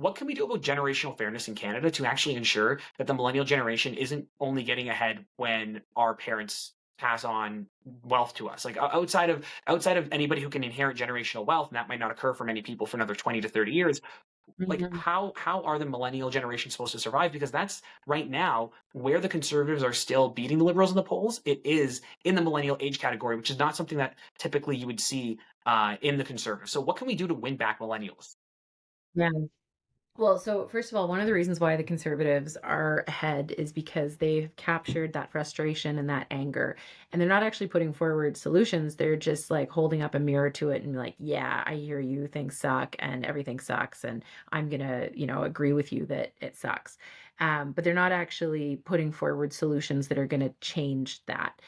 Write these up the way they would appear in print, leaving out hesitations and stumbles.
what can we do about generational fairness in Canada to actually ensure that the millennial generation isn't only getting ahead when our parents pass on wealth to us? Like outside of anybody who can inherit generational wealth, and that might not occur for many people for another 20 to 30 years, like Mhm. how are the millennial generation supposed to survive? Because that's right now where the conservatives are still beating the liberals in the polls. It is in the millennial age category, which is not something that typically you would see in the conservatives. So what can we do to win back millennials? Yeah. Well, so first of all, one of the reasons why the conservatives are ahead is because they've captured that frustration and that anger. And they're not actually putting forward solutions. They're just like holding up a mirror to it and be like, yeah, I hear you. Things suck and everything sucks. And I'm going to, agree with you that it sucks. But they're not actually putting forward solutions that are going to change that.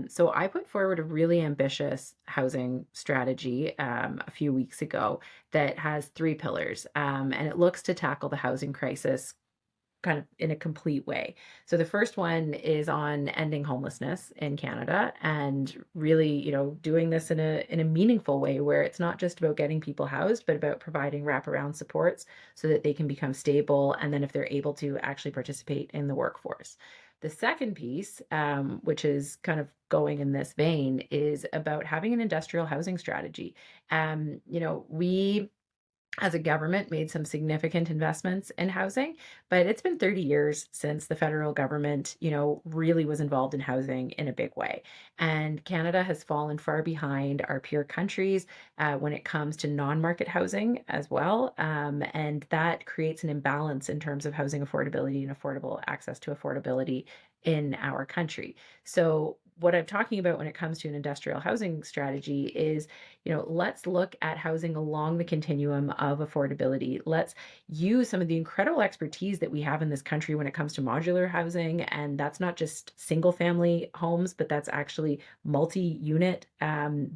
So I put forward a really ambitious housing strategy a few weeks ago that has 3 pillars, and it looks to tackle the housing crisis kind of in a complete way. So the first one is on ending homelessness in Canada and really, doing this in a meaningful way where it's not just about getting people housed, but about providing wraparound supports so that they can become stable and then if they're able to actually participate in the workforce. The second piece, which is kind of going in this vein, is about having an industrial housing strategy. We as a government made some significant investments in housing, but it's been 30 years since the federal government, really was involved in housing in a big way. And Canada has fallen far behind our peer countries when it comes to non-market housing as well. And that creates an imbalance in terms of housing affordability and affordable access to affordability in our country. So what I'm talking about when it comes to an industrial housing strategy is, let's look at housing along the continuum of affordability. Let's use some of the incredible expertise that we have in this country when it comes to modular housing. And that's not just single family homes, but that's actually multi unit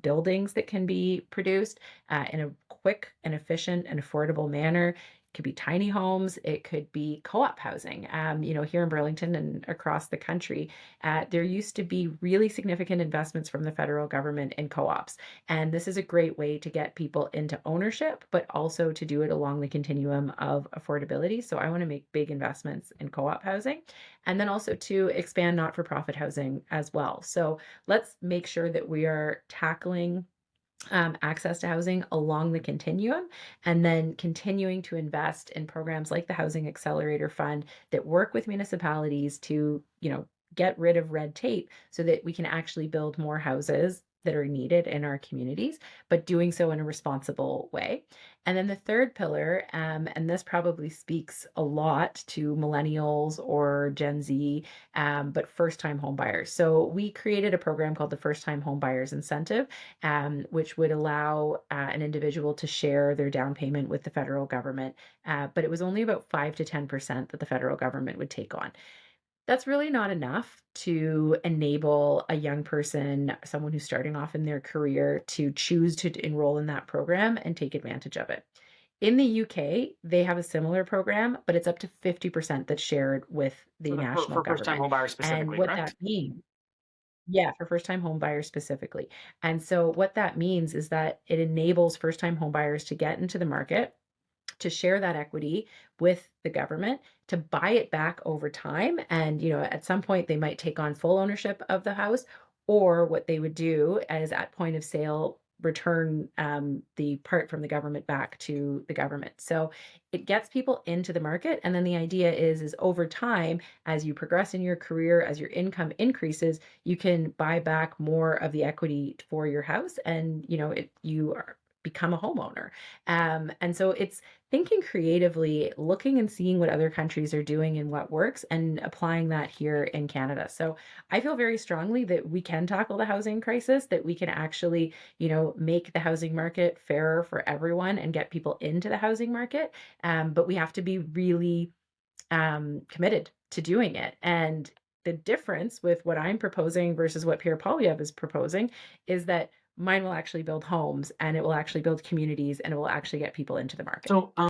buildings that can be produced in a quick and efficient and affordable manner. Could be tiny homes. It could be co-op housing. Here in Burlington and across the country, there used to be really significant investments from the federal government in co-ops. And this is a great way to get people into ownership, but also to do it along the continuum of affordability. So I want to make big investments in co-op housing and then also to expand not-for-profit housing as well. So let's make sure that we are tackling access to housing along the continuum, and then continuing to invest in programs like the Housing Accelerator Fund that work with municipalities to, get rid of red tape so that we can actually build more houses that are needed in our communities, but doing so in a responsible way. And then the third pillar, and this probably speaks a lot to millennials or Gen Z, but first time home buyers. So we created a program called the First Time Home Buyers Incentive, which would allow an individual to share their down payment with the federal government. But it was only about 5 to 10% that the federal government would take on. That's really not enough to enable a young person, someone who's starting off in their career, to choose to enroll in that program and take advantage of it. In the UK, they have a similar program, but it's up to 50% that's shared with the national For first time government. home buyers And specifically, what that correct? means, yeah, for first-time home buyers specifically. And so what that means is that it enables first-time home buyers to get into the market, to share that equity with the government, to buy it back over time. And, at some point they might take on full ownership of the house, or what they would do is at point of sale, return the part from the government back to the government. So it gets people into the market. And then the idea is over time, as you progress in your career, as your income increases, you can buy back more of the equity for your house and, you are become a homeowner. And so it's thinking creatively, looking and seeing what other countries are doing and what works, and applying that here in Canada. So I feel very strongly that we can tackle the housing crisis, that we can actually, make the housing market fairer for everyone and get people into the housing market. But we have to be really committed to doing it. And the difference with what I'm proposing versus what Pierre Polyev is proposing is that mine will actually build homes and it will actually build communities and it will actually get people into the market. So